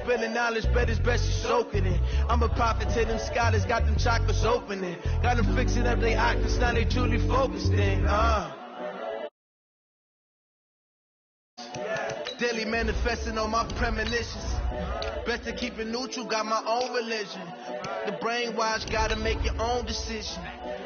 spilling knowledge, but it's best you soaking it. I'm a prophet to them scholars, got them chakras opening. Got them fixing up their octaves, now they truly focused in. Daily manifesting on my premonitions. Best to keep it neutral, got my own religion. The brainwash, gotta make your own decision.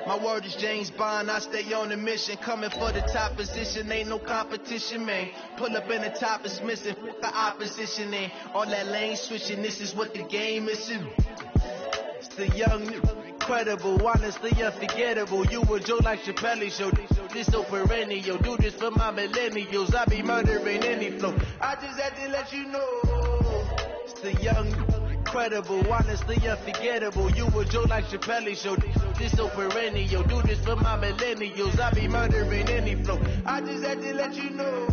My word is James Bond, I stay on the mission. Coming for the top position, ain't no competition, man. Pull up in the top is missing, the opposition ain't. All that lane switching, this is what the game is. It's the young, incredible, honestly unforgettable. You a joke like Chappelle show. This so perennial, do this for my millennials. I be murdering any flow. I just had to let you know. It's the young, incredible, honestly unforgettable. You a joke like Chappelle show. This so perennial, do this for my millennials. I be murdering any flow. I just had to let you know.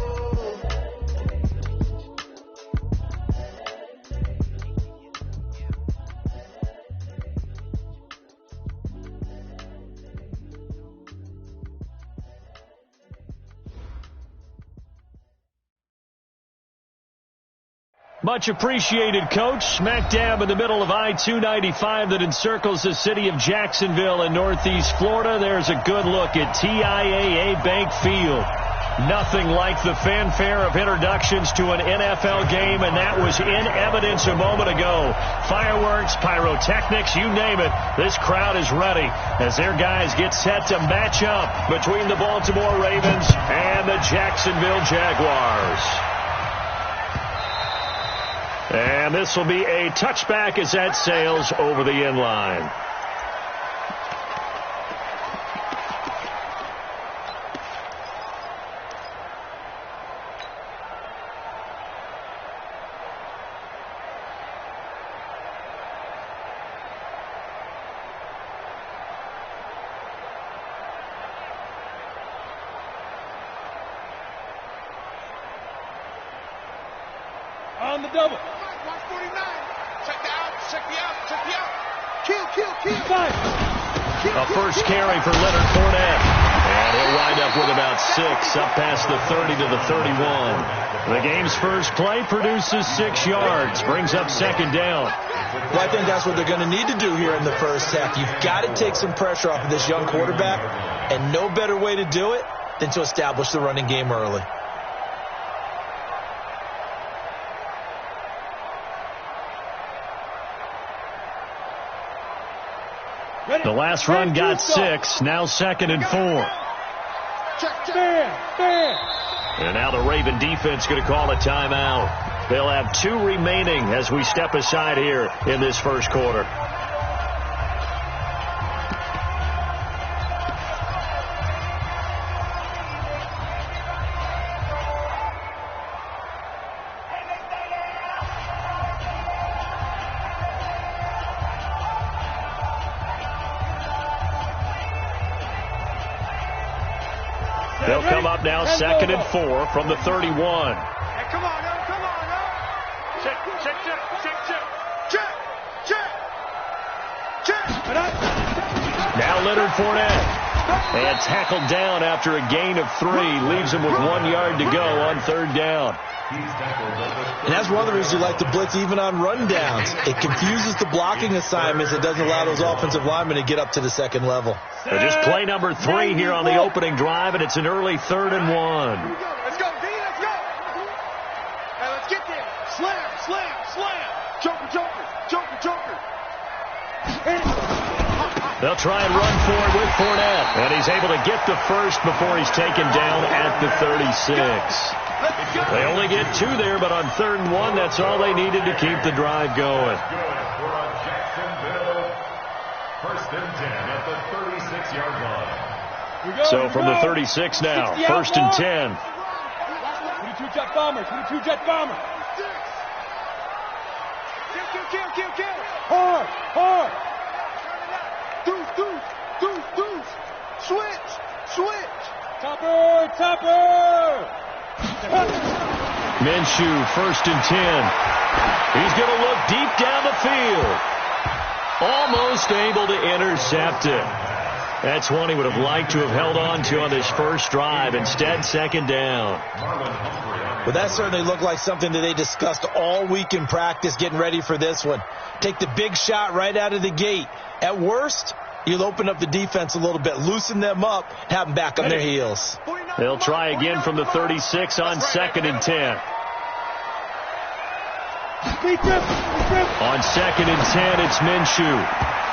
Much appreciated, Coach. Smack dab in the middle of I-295 that encircles the city of Jacksonville in Northeast Florida. There's a good look at TIAA Bank Field. Nothing like the fanfare of introductions to an NFL game, and that was in evidence a moment ago. Fireworks, pyrotechnics, you name it. This crowd is ready as their guys get set to match up between the Baltimore Ravens and the Jacksonville Jaguars. And this will be a touchback as that sails over the end line. On the double. 149. Check the out. Check the out. Check the out. Kill. A first carry for Leonard Fournette. And he'll wind up with about 6 up past the 30 to the 31. The game's first play produces 6 yards. Brings up second down. Well, I think that's what they're going to need to do here in the first half. You've got to take some pressure off of this young quarterback. And no better way to do it than to establish the running game early. The last run got 6. Now 2nd and 4. And now the Raven defense going to call a timeout. They'll have 2 remaining as we step aside here in this first quarter. They'll come up now 2nd and 4 from the 31. Hey, come on, no. Check. Now Leonard Fournette. And tackled down after a gain of 3. Leaves him with 1 yard to go on 3rd down. And that's one of the reasons you like to blitz even on rundowns. It confuses the blocking assignments. It doesn't allow those offensive linemen to get up to the second level. So just play number 3 here on the opening drive, and it's an early 3rd and 1. Let's go, D, let's go. Hey, let's get there. Slam. Joker. They'll try and run for it with Fournette. And he's able to get the first before he's taken down at the 36. They only get 2 there, but on 3rd and 1, that's all they needed to keep the drive going. First and 10 at the 36-yard line. So from the 36 now, 1st and 10. 22 jet bombers. Kill. Hard. Deuce. Switch. Topper. Minshew, 1st and 10. He's going to look deep down the field. Almost able to intercept it. That's one he would have liked to have held on to on this first drive. Instead, second down. Well, that certainly looked like something that they discussed all week in practice getting ready for this one. Take the big shot right out of the gate. At worst, you'll open up the defense a little bit, loosen them up, have them back on their heels. They'll try again from the 36 on 2nd and 10. On 2nd and 10, it's Minshew.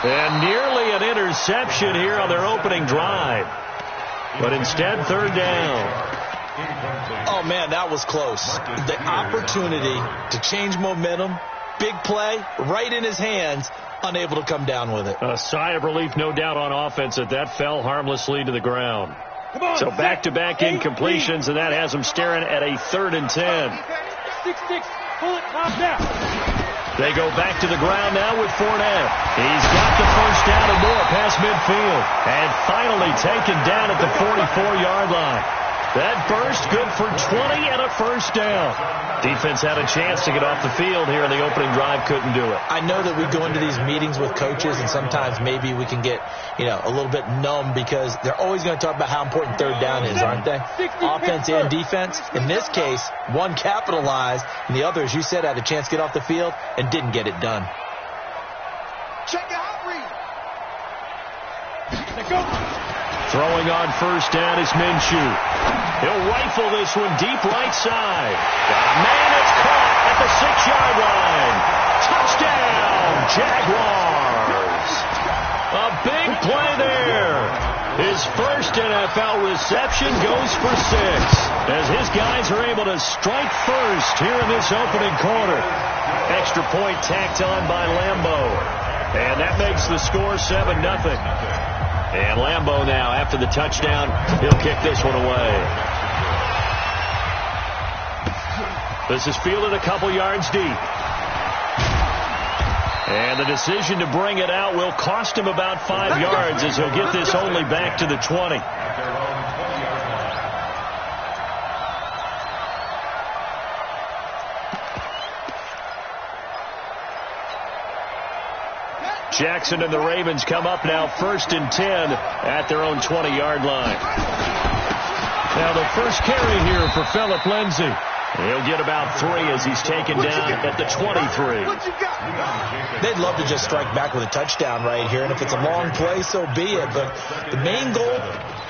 And nearly an interception here on their opening drive. But instead, third down. Oh, man, that was close. The opportunity to change momentum, big play, right in his hands, unable to come down with it. A sigh of relief, no doubt, on offense that fell harmlessly to the ground. So back-to-back incompletions, and that has him staring at a 3rd and 10. 6-6, pull it, top down. They go back to the ground now with Fournette. He's got the first down and more past midfield. And finally taken down at the 44-yard line. That burst good for 20 and a first down. Defense had a chance to get off the field here in the opening drive, couldn't do it. I know that we go into these meetings with coaches, and sometimes maybe we can get, a little bit numb because they're always going to talk about how important third down is, aren't they? Offense and defense. In this case, one capitalized, and the other, as you said, had a chance to get off the field and didn't get it done. Check it out, read. Let's go. Throwing on first down is Minshew. He'll rifle this one deep right side. Got a man, it's caught at the 6-yard line. Touchdown, Jaguars. A big play there. His first NFL reception goes for 6 as his guys are able to strike first here in this opening quarter. Extra point tacked on by Lambo. And that makes the score 7-0. And Lambo now, after the touchdown, he'll kick this one away. This is fielded a couple yards deep. And the decision to bring it out will cost him about 5 yards as he'll get this only back to the 20. Jackson and the Ravens come up now 1st and 10 at their own 20-yard line. Now the first carry here for Phillip Lindsay. He'll get about 3 as he's taken down at the 23. They'd love to just strike back with a touchdown right here, and if it's a long play, so be it. But the main goal,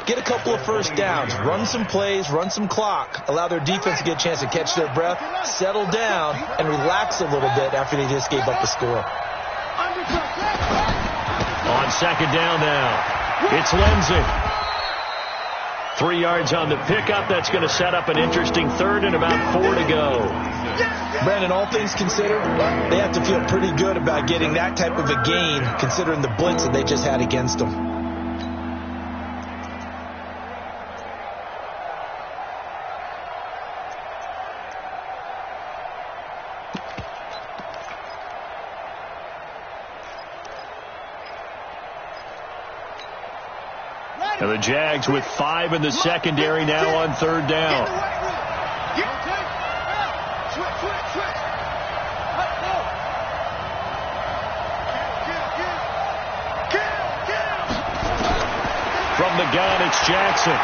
get a couple of first downs, run some plays, run some clock, allow their defense to get a chance to catch their breath, settle down, and relax a little bit after they just gave up the score. On second down now, it's Lindsay. 3 yards on the pickup. That's going to set up an interesting 3rd and about 4 to go. Brandon, all things considered, they have to feel pretty good about getting that type of a gain considering the blitz that they just had against them. And the Jags with 5 in the secondary now on 3rd down. From the gun, it's Jackson.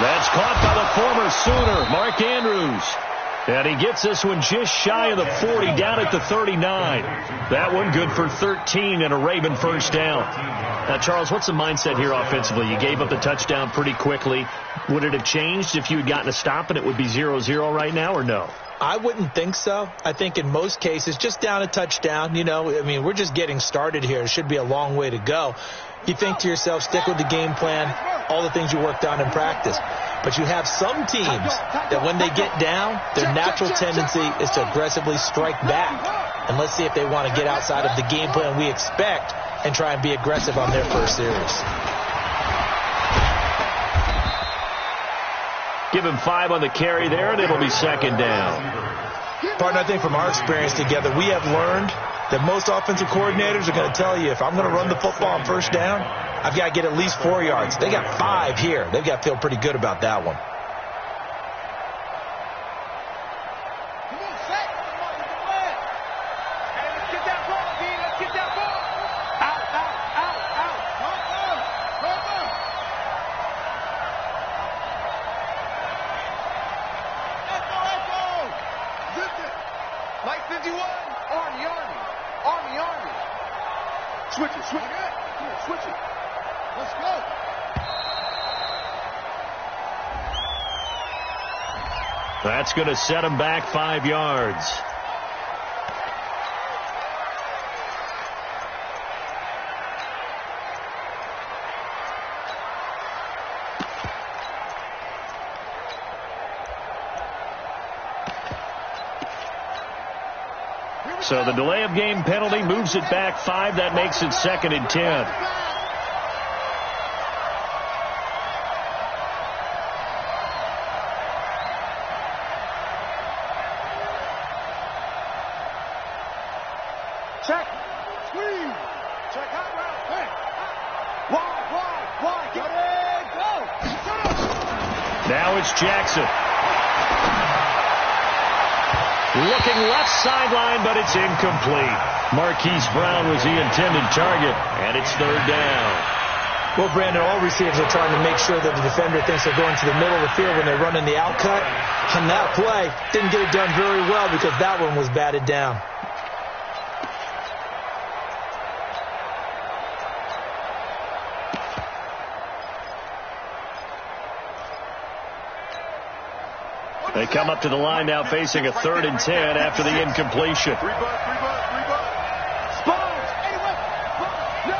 That's caught by the former Sooner, Mark Andrews. And he gets this one just shy of the 40, down at the 39. That one good for 13 and a Raven first down. Now, Charles, what's the mindset here offensively? You gave up the touchdown pretty quickly. Would it have changed if you had gotten a stop and it would be 0-0 right now, or no? I wouldn't think so. I think in most cases, just down a touchdown, we're just getting started here. It should be a long way to go. You think to yourself, stick with the game plan, all the things you worked on in practice. But you have some teams that when they get down, their natural tendency is to aggressively strike back. And let's see if they want to get outside of the game plan we expect and try and be aggressive on their first series. Give him 5 on the carry there, and it'll be second down. Partner, I think from our experience together, we have learned that most offensive coordinators are going to tell you, if I'm going to run the football on first down, I've got to get at least 4 yards. They got 5 here. They've got to feel pretty good about that one. Light 51. Army. Switch it. Come on, switch it. Let's go. That's going to set him back 5 yards. So the delay of game penalty moves it back 5. That makes it 2nd and 10. Check. Squeeze. Check out route. Hey. Wide. Get it. Go. Now it's Jackson. Looking left sideline, but it's incomplete. Marquise Brown was the intended target, and it's 3rd down. Well, Brandon, all receivers are trying to make sure that the defender thinks they're going to the middle of the field when they're running the out cut. On that play, didn't get it done very well because that one was batted down. They come up to the line now facing a 3rd and 10 after the incompletion. Spot. Anyway. No.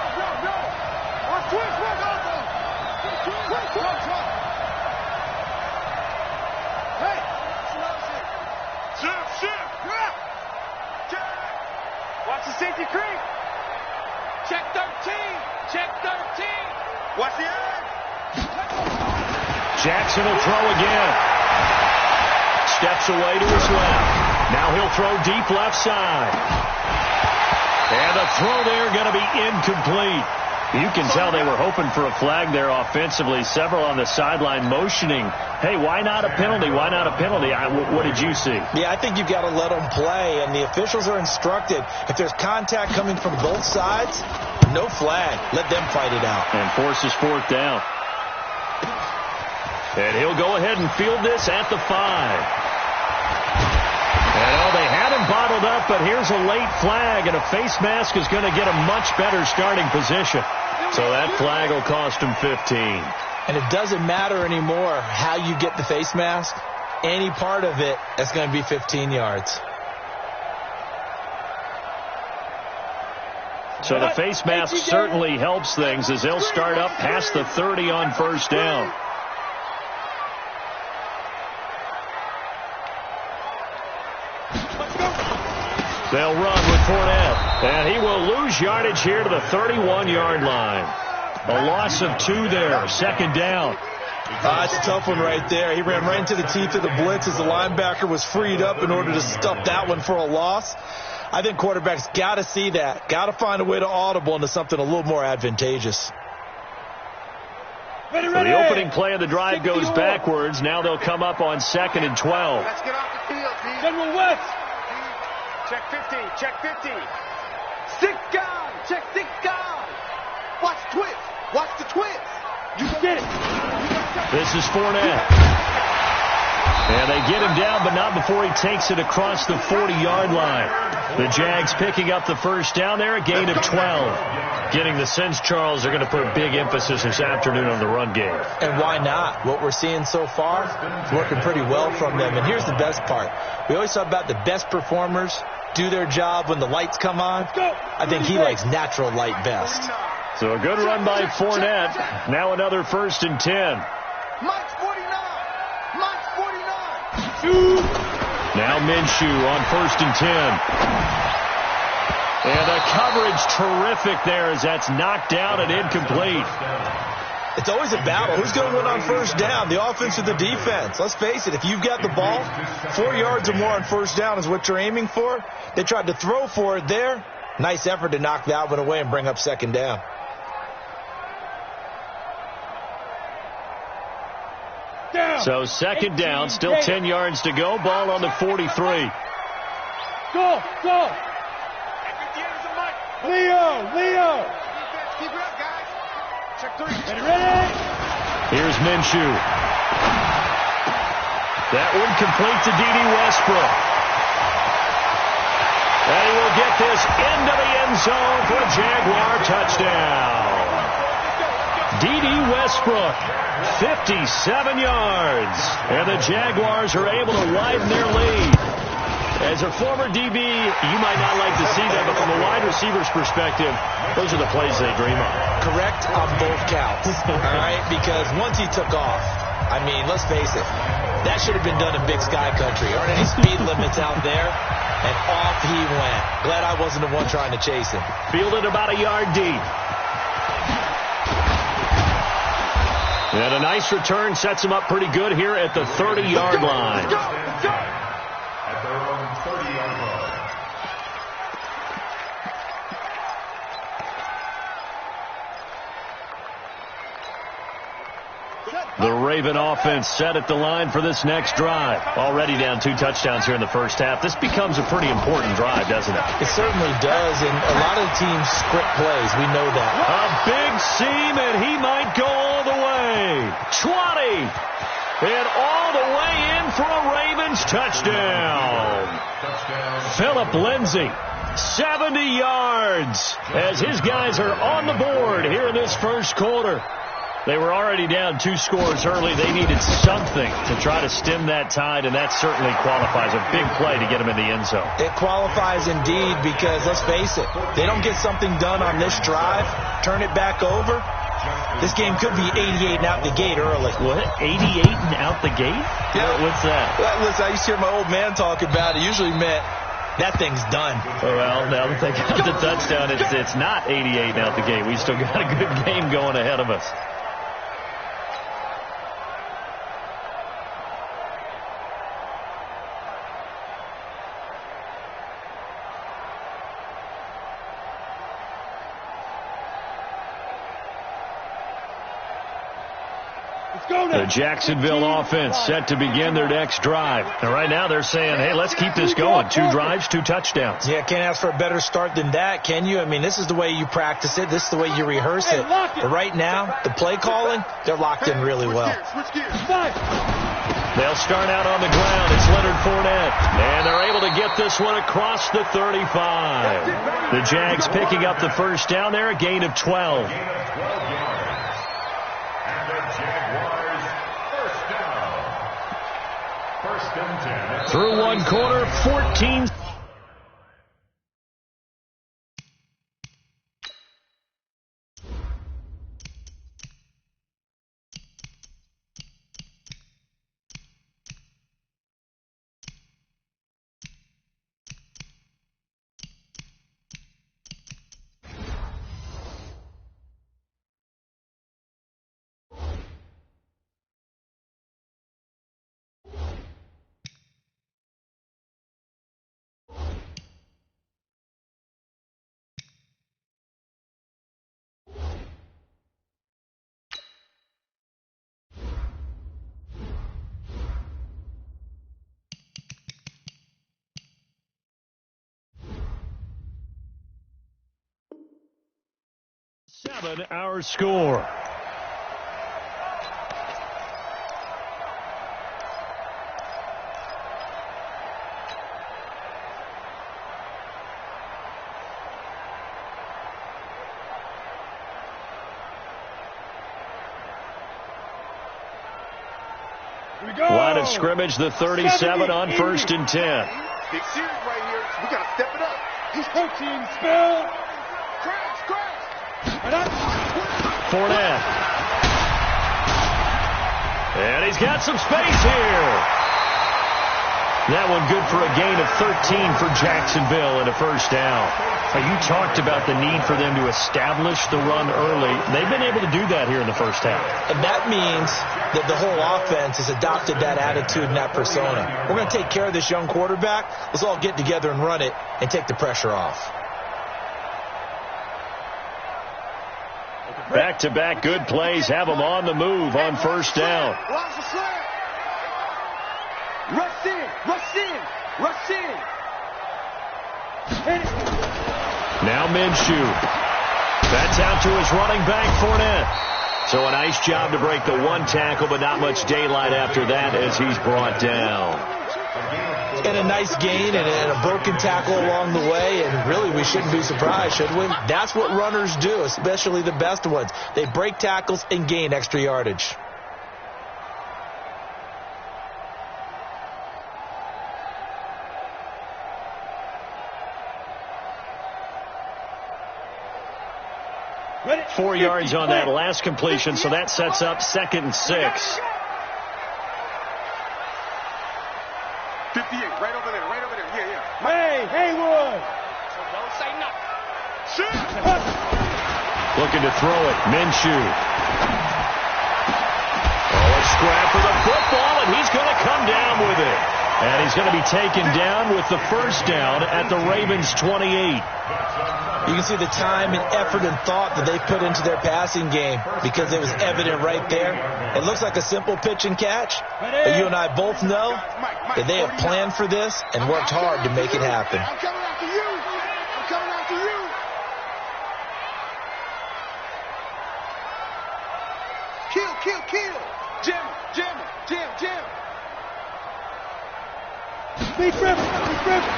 Or switch. Hey. Shift. Watch the safety creep. Check 13. Watch the edge. Jackson will throw again. Steps away to his left. Now he'll throw deep left side. And the throw there going to be incomplete. You can tell they were hoping for a flag there offensively. Several on the sideline motioning, hey, why not a penalty? Why not a penalty? What did you see? Yeah, I think you've got to let them play, and the officials are instructed. If there's contact coming from both sides, no flag. Let them fight it out. And forces 4th down. And he'll go ahead and field this at the 5. And they had him bottled up, but here's a late flag, and a face mask is going to get a much better starting position. So that flag will cost him 15. And it doesn't matter anymore how you get the face mask. Any part of it is going to be 15 yards. So the face mask certainly helps things as they'll start up past the 30 on 1st down. They'll run with Fournette, and he will lose yardage here to the 31-yard line. A loss of 2 there, 2nd down. It's a tough one right there. He ran right into the teeth of the blitz as the linebacker was freed up in order to stuff that one for a loss. I think quarterbacks got to see that, got to find a way to audible into something a little more advantageous. So the opening play of the drive goes backwards. Now they'll come up on 2nd and 12. Let's get off the field, D. General West. Check 50. Stick guy. Check 6 guy. Watch the twist. You get it. This is Fournette. And they get him down, but not before he takes it across the 40-yard line. The Jags picking up the 1st down there, a gain of 12. Getting the sense, Charles, they're going to put a big emphasis this afternoon on the run game. And why not? What we're seeing so far is working pretty well from them. And here's the best part. We always talk about the best performers do their job when the lights come on. I think he likes natural light best. So a good run by Fournette. Now another 1st and 10. Mike's 49. Now Minshew on 1st and 10. And the coverage terrific there as that's knocked down and incomplete. It's always a battle. Who's going to win on 1st down, the offense or the defense? Let's face it, if you've got the ball, 4 yards or more on 1st down is what you're aiming for. They tried to throw for it there. Nice effort to knock that one away and bring up 2nd down. So 2nd down, still 10 yards to go. Ball on the 43. Go. Leo. Keep it up, guys. Check 3. Ready. Here's Minshew. That one complete to D.D. Westbrook. get this into the end zone for a Jaguar touchdown. D.D. Westbrook, 57 yards. And the Jaguars are able to widen their lead. As a former DB, you might not like to see that, but from a wide receiver's perspective, those are the plays they dream of. Correct on both counts, all right? Because once he took off, I mean, let's face it, that should have been done in Big Sky Country. Aren't any speed limits out there? And off he went. Glad I wasn't the one trying to chase him. Fielded about a yard deep. And a nice return sets him up pretty good here at the 30-yard line. At their own 30-yard line. The Raven offense set at the line for this next drive. Already down 2 touchdowns here in the first half. This becomes a pretty important drive, doesn't it? It certainly does, and a lot of the teams script plays. We know that. A big seam, and he might go all the way. 20. And all the way in for a Ravens touchdown. Philip Lindsay, 70 yards, as his guys are on the board here in this first quarter. They were already down 2 scores early. They needed something to try to stem that tide, and that certainly qualifies. A big play to get them in the end zone. It qualifies indeed because, let's face it, they don't get something done on this drive, turn it back over, this game could be 88 and out the gate early. What? 88 and out the gate? Yeah. What's that? Listen, I used to hear my old man talk about it. Usually meant that thing's done. Well, now that they got the touchdown, it's not 88 and out the gate. We still got a good game going ahead of us. The Jacksonville offense set to begin their next drive. And right now they're saying, hey, let's keep this going. 2 drives, 2 touchdowns. Yeah, can't ask for a better start than that, can you? I mean, this is the way you practice it. This is the way you rehearse it. But right now, the play calling, they're locked in really well. They'll start out on the ground. It's Leonard Fournette. And they're able to get this one across the 35. The Jags picking up the first down there, a gain of 12. Through 1 quarter, 14. Our score. Line of scrimmage, the 37 on 1st and 10. Big series right here. We got to step it up. He's 13, spell. Crash. Fournette. And he's got some space here. That one good for a gain of 13 for Jacksonville and a first down. You talked about the need for them to establish the run early. They've been able to do that here in the first half. And that means that the whole offense has adopted that attitude and that persona. We're going to take care of this young quarterback. Let's all get together and run it and take the pressure off. Back-to-back good plays have them on the move on first down. Rush in. Now Minshew. That's out to his running back, Fournette. So a nice job to break the 1 tackle, but not much daylight after that as he's brought down. and a nice gain and a broken tackle along the way, and really we shouldn't be surprised, should we? That's what runners do, especially the best ones. They break tackles and gain extra yardage. Ready? 4 yards on that last completion, so that sets up 2nd and 6. 58, right over there, yeah. Hey, Haywood! So don't say nothing. Shoot! Looking to throw it, Minshew. Oh, a scrap for the football, and he's going to come down with it. And he's going to be taken down with the first down at the Ravens' 28. You can see the time and effort and thought that they put into their passing game because it was evident right there. It looks like a simple pitch and catch, but you and I both know that they have planned for this and worked hard to make it happen. I'm coming after you. I'm coming after you. Kill. Jim.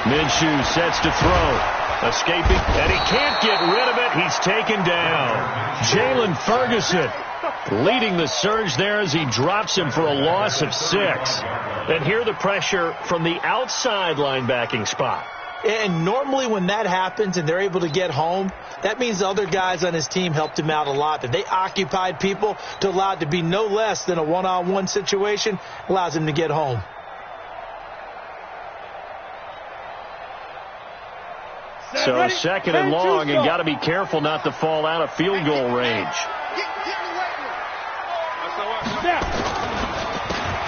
Minshew sets to throw. Escaping, and he can't get rid of it. He's taken down. Jalen Ferguson leading the surge there as he drops him for a loss of 6. And here the pressure from the outside linebacking spot. And normally when that happens and they're able to get home, that means the other guys on his team helped him out a lot. That they occupied people to allow it to be no less than a one-on-one situation, allows him to get home. So 2nd and long, and got to be careful not to fall out of field goal range.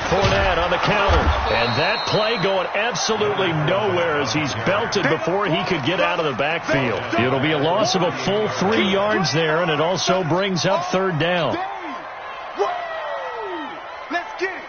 Fournette on the counter, and that play going absolutely nowhere as he's belted before he could get out of the backfield. It'll be a loss of a full 3 yards there, and it also brings up 3rd down. Let's get it.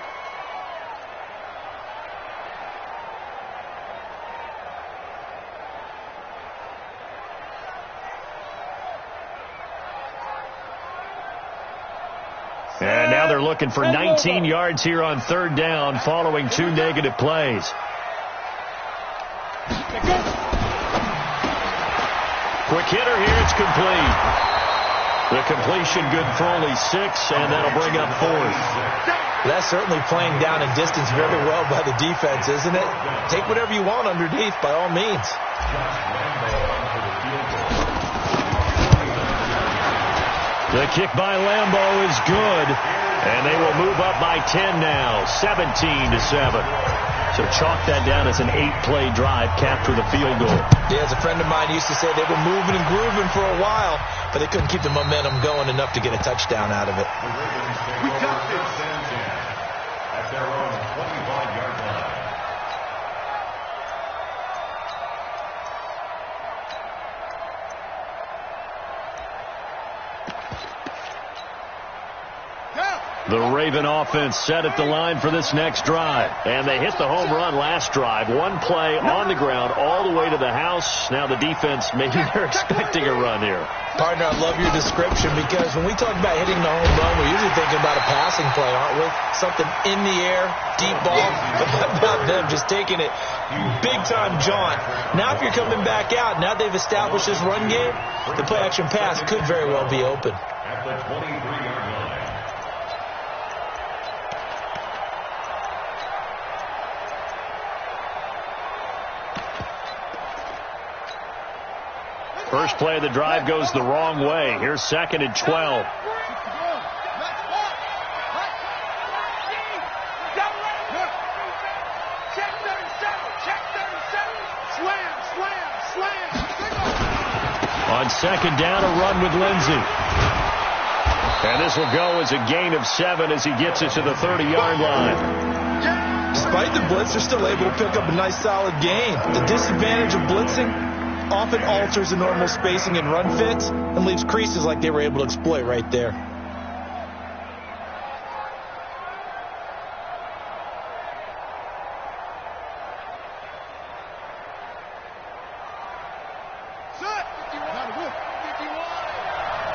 And now they're looking for 19 yards here on 3rd down following 2 negative plays. Quick hitter here, it's complete. The completion good for only 6, and that'll bring up 4th. That's certainly playing down in distance very well by the defense, isn't it? Take whatever you want underneath by all means. The kick by Lambeau is good, and they will move up by 10 now, 17-7. So chalk that down as an 8-play drive, capture the field goal. Yeah, as a friend of mine used to say, they were moving and grooving for a while, but they couldn't keep the momentum going enough to get a touchdown out of it. We got this. At their own 25-yard line. The Raven offense set at the line for this next drive. And they hit the home run last drive. 1 play on the ground all the way to the house. Now the defense, maybe they're expecting a run here. Partner, I love your description because when we talk about hitting the home run, we're usually thinking about a passing play, aren't we? Something in the air, deep ball. But about them just taking it big-time jaunt. Now if you're coming back out, now they've established this run game, the play-action pass could very well be open. At the 23-yard line. First play of the drive goes the wrong way. Here's 2nd and 12. On 2nd down, a run with Lindsey. And this will go as a gain of 7 as he gets it to the 30-yard line. Despite the blitz, they're still able to pick up a nice solid gain. The disadvantage of blitzing often alters the normal spacing and run fits and leaves creases like they were able to exploit right there.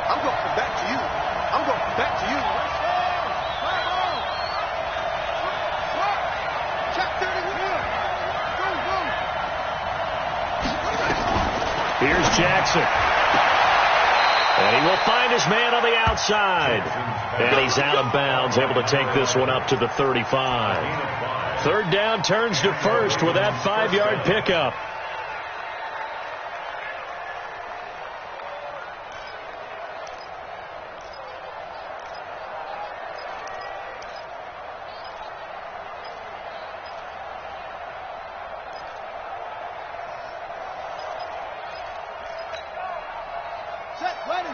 I'm going to come back to you. I'm going to come back to you. Check 31. Here's Jackson. And he will find his man on the outside. And he's out of bounds, able to take this one up to the 35. Third down turns to first with that 5-yard pickup.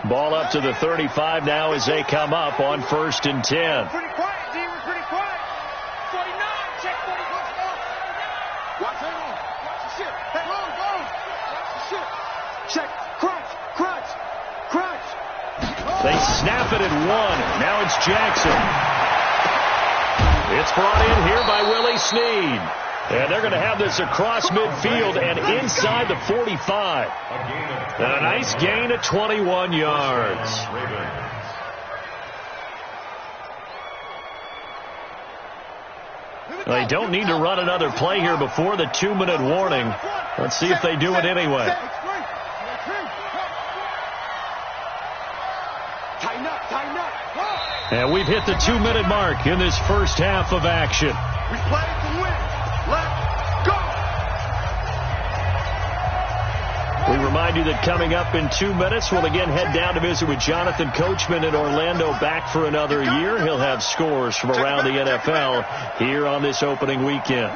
Ball up to the 35 now as they come up on 1st and 10. Pretty quiet, D. We're pretty quiet. 49. Check 49. Watch hang on. Watch the shit. Hang on, go. Watch the shit. Check. Crunch. Crunch. Crunch. They snap it at 1. Now it's Jackson. It's brought in here by Willie Snead. And they're going to have this across midfield and inside the 45. A nice gain of 21 yards. They don't need to run another play here before the 2-minute warning. Let's see if they do it anyway. And we've hit the 2-minute mark in this first half of action. We play to win. Let's go. We remind you that coming up in 2 minutes, we'll again head down to visit with Jonathan Coachman in Orlando, back for another year. He'll have scores from around the NFL here on this opening weekend.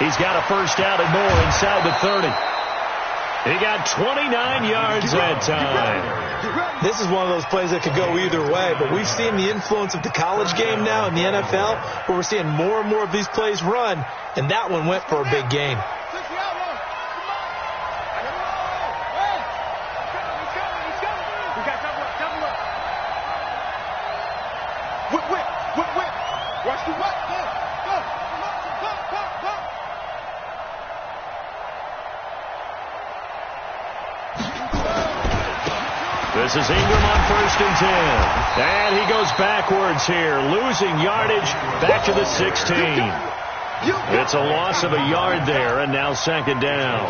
He's got a first down and more inside the 30. He got 29 yards that time. This is one of those plays that could go either way, but we've seen the influence of the college game now in the NFL, where we're seeing more and more of these plays run, and that one went for a big gain. Watch the what? This is Ingram on 1st and 10. And he goes backwards here, losing yardage back to the 16. It's a loss of a yard there, and now 2nd down.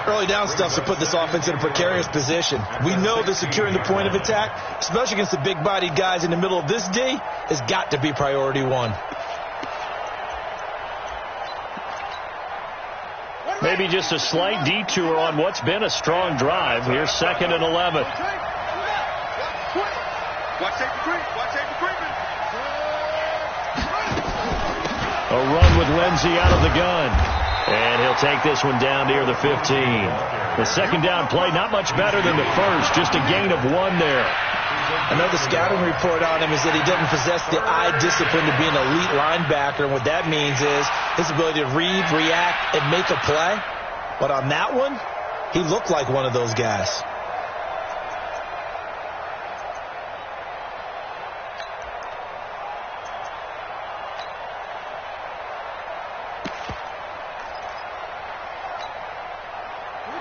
Early down stuff to put this offense in a precarious position. We know that securing the point of attack, especially against the big-bodied guys in the middle of this D, has got to be priority one. Maybe just a slight detour on what's been a strong drive. Here's 2nd and 11. A run with Lindsey out of the gun. And he'll take this one down near the 15. The 2nd down play, not much better than the first, just a gain of 1 there. I know the scouting report on him is that he doesn't possess the eye discipline to be an elite linebacker, and what that means is his ability to read, react, and make a play. But on that one, he looked like one of those guys.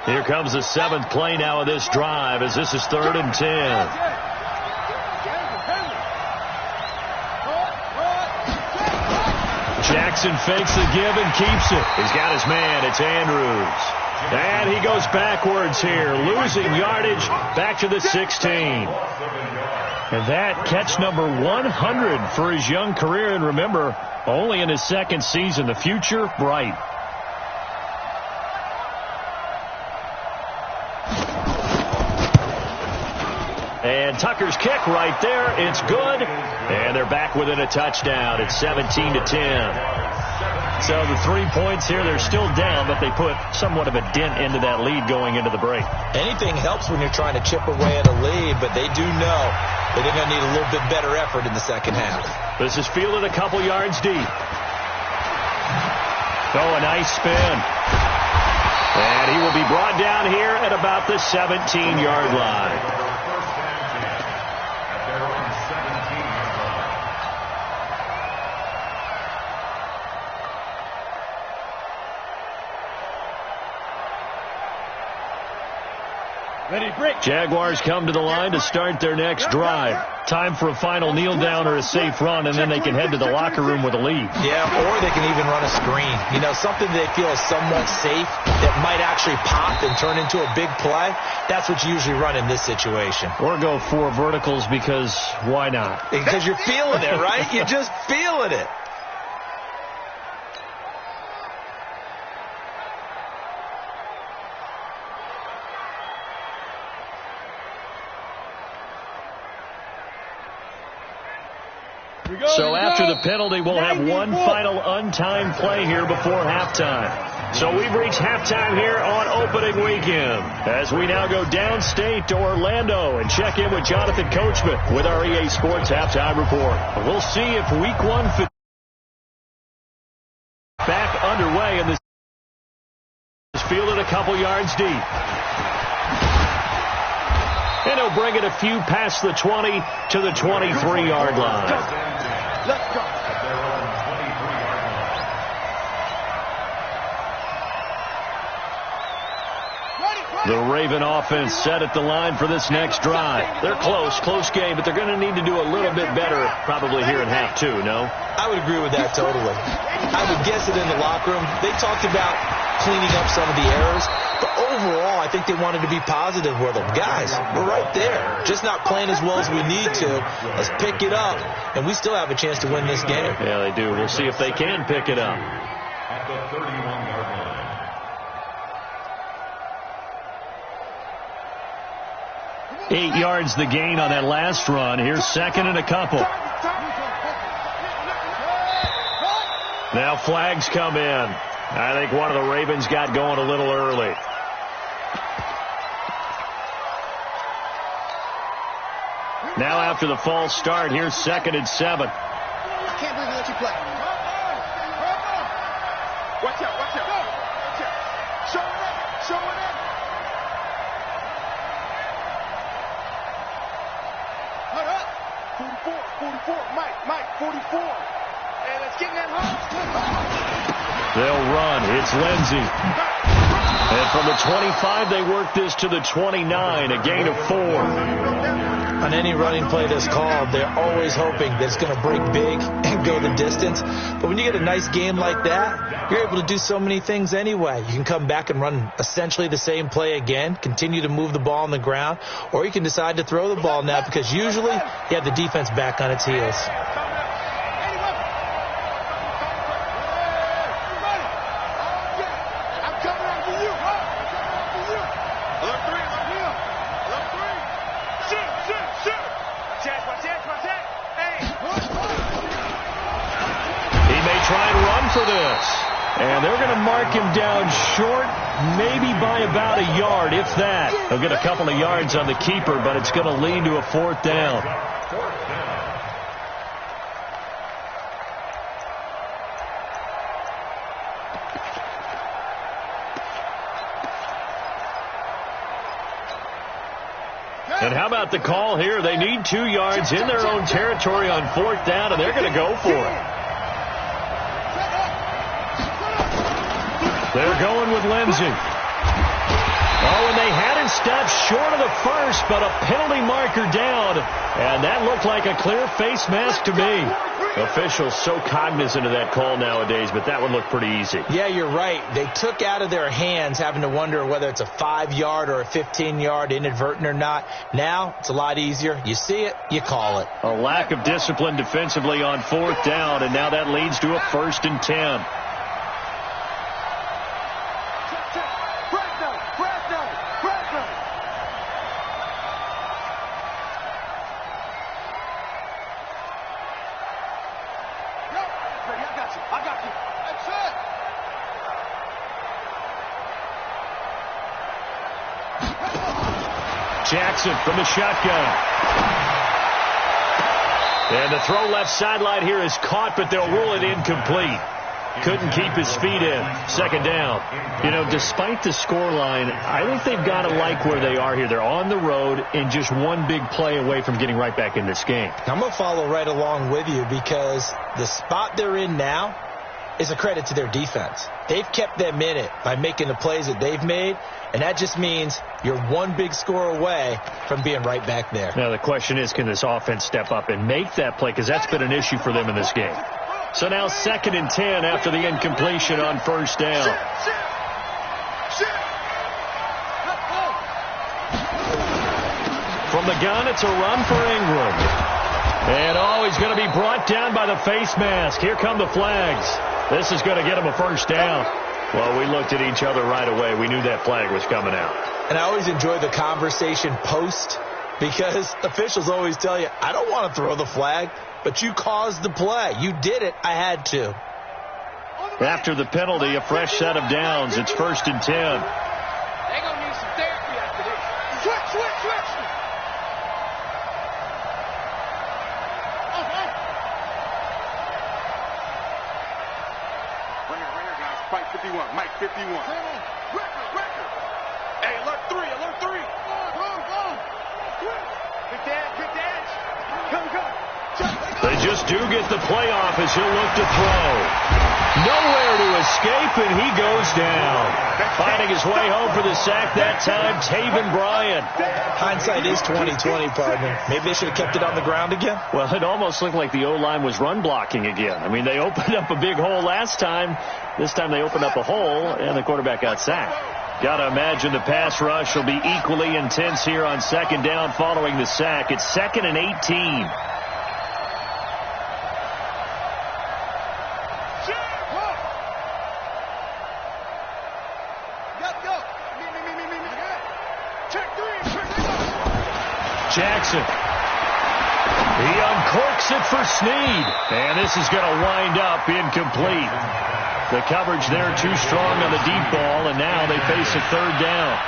Here comes the 7th play now of this drive, as this is 3rd and 10. Jackson fakes the give and keeps it. He's got his man. It's Andrews. And he goes backwards here, losing yardage back to the 16. And that catch number 100 for his young career. And remember, only in his 2nd season. The future bright. And Tucker's kick right there. It's good. And they're back within a touchdown. It's 17-10. So the 3 points here, they're still down, but they put somewhat of a dent into that lead going into the break. Anything helps when you're trying to chip away at a lead, but they do know that they're going to need a little bit better effort in the 2nd half. This is fielded a couple yards deep. Oh, a nice spin. And he will be brought down here at about the 17-yard line. Jaguars come to the line to start their next drive. Time for a final kneel down or a safe run, and then they can head to the locker room with a lead. Yeah, or they can even run a screen. You know, something they feel is somewhat safe that might actually pop and turn into a big play. That's what you usually run in this situation. Or go 4 verticals because why not? Because you're feeling it, right? You're just feeling it. So after the penalty, we'll have one final untimed play here before halftime. So we've reached halftime here on opening weekend as we now go downstate to Orlando and check in with Jonathan Coachman with our EA Sports Halftime Report. We'll see if Week 1 back underway, and this is fielded a couple yards deep. And he'll bring it a few past the 20 to the 23-yard line. Let's go. The Raven offense set at the line for this next drive. They're close game, but they're going to need to do a little bit better probably here in half 2, no? I would agree with that totally. I would guess it in the locker room. They talked about cleaning up some of the errors, but overall, I think they wanted to be positive with them. Guys, we're right there. Just not playing as well as we need to. Let's pick it up, and we still have a chance to win this game. Yeah, they do. We'll see if they can pick it up. At the 31-yard line. 8 yards the gain on that last run. Here's second and a couple. Now flags come in. I think one of the Ravens got going a little early. Now after the false start, here's second and 7. I can't believe they let you play. Watch out, watch out. Watch out. Show it up, show it up. Hold up. 44, Mike, 44. Hey, let's get in that hole. They'll run. It's Lindsey. And from the 25, they work this to the 29, a gain of 4. On any running play that's called, they're always hoping that it's going to break big and go the distance. But when you get a nice game like that, you're able to do so many things anyway. You can come back and run essentially the same play again, continue to move the ball on the ground, or you can decide to throw the ball now because usually you have the defense back on its heels. And they're going to mark him down short, maybe by about a yard, if that. They'll get a couple of yards on the keeper, but it's going to lead to a 4th down. And how about the call here? They need 2 yards in their own territory on 4th down, and they're going to go for it. They're going with Lindsey. Oh, and they had it stopped short of the first, but a penalty marker down. And that looked like a clear face mask to me. Officials so cognizant of that call nowadays, but that would look pretty easy. Yeah, you're right. They took out of their hands having to wonder whether it's a 5-yard or a 15-yard inadvertent or not. Now, it's a lot easier. You see it, you call it. A lack of discipline defensively on 4th down, and now that leads to a 1st and 10. Jackson from the shotgun. And the throw left sideline here is caught, but they'll rule it incomplete. Couldn't keep his feet in. 2nd down. You know, despite the scoreline, I think they've got to like where they are here. They're on the road and just one big play away from getting right back in this game. I'm going to follow right along with you because the spot they're in now, is a credit to their defense. They've kept them in it by making the plays that they've made, and that just means you're one big score away from being right back there. Now the question is, can this offense step up and make that play? Because that's been an issue for them in this game. So now 2nd and 10 after the incompletion on 1st down. From the gun, it's a run for Ingram. And he's going to be brought down by the face mask. Here come the flags. This is going to get him a 1st down. Well, we looked at each other right away. We knew that flag was coming out. And I always enjoy the conversation post, because officials always tell you, I don't want to throw the flag, but you caused the play. You did it. I had to. After the penalty, a fresh set of downs. It's 1st and 10. They're going to need some therapy after this. Switch. Ringer, guys. Fight 51. Mike 51. Record. Hey, alert 3. Go. Big dance. Come. They just do get the playoff as he'll look to throw. Nowhere to escape, and he goes down. Finding his way home for the sack that time, Taven Bryan. Hindsight is 20/20, partner. Maybe they should have kept it on the ground again. Well, it almost looked like the O-line was run blocking again. I mean, they opened up a big hole last time. This time they opened up a hole, and the quarterback got sacked. Got to imagine the pass rush will be equally intense here on 2nd down following the sack. It's 2nd and 18. Jackson. He uncorks it for Snead. And this is going to wind up incomplete. The coverage there too strong on the deep ball, and now they face a 3rd down.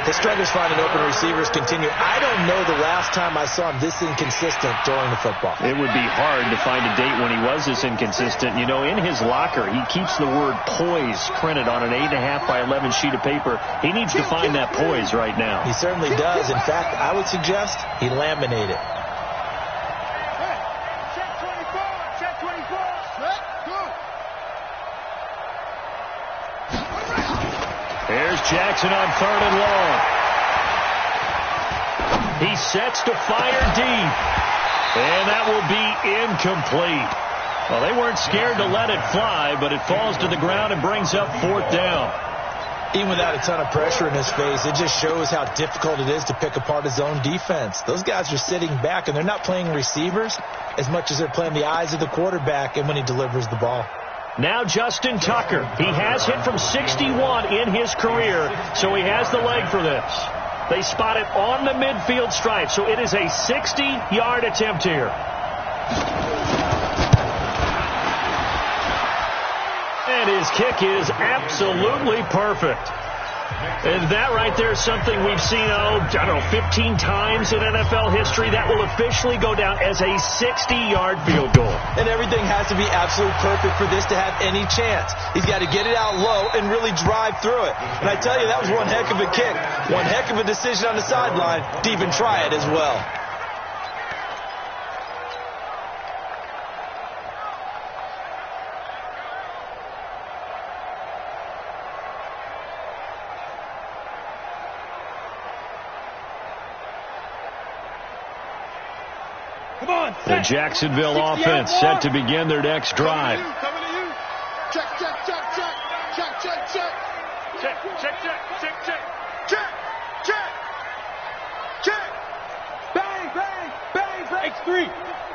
The struggles finding open receivers continue. I don't know the last time I saw him this inconsistent during the football. It would be hard to find a date when he was this inconsistent. You know, in his locker, he keeps the word poise printed on an 8.5 by 11 sheet of paper. He needs to find that poise right now. He certainly does. In fact, I would suggest he laminate it. Check 24. Here's Jackson on 3rd and long. He sets to fire deep. And that will be incomplete. Well, they weren't scared to let it fly, but it falls to the ground and brings up 4th down. Even without a ton of pressure in his face, it just shows how difficult it is to pick apart his own defense. Those guys are sitting back, and they're not playing receivers as much as they're playing the eyes of the quarterback and when he delivers the ball. Now Justin Tucker. He has hit from 61 in his career, so he has the leg for this. They spot it on the midfield stripe, so it is a 60-yard attempt here. And his kick is absolutely perfect. And that right there is something we've seen, 15 times in NFL history. That will officially go down as a 60-yard field goal. And everything has to be absolutely perfect for this to have any chance. He's got to get it out low and really drive through it. And I tell you, that was one heck of a kick. One heck of a decision on the sideline to even try it as well. The Jacksonville offense set to begin their next drive. Coming to you. Check. Bang. X3.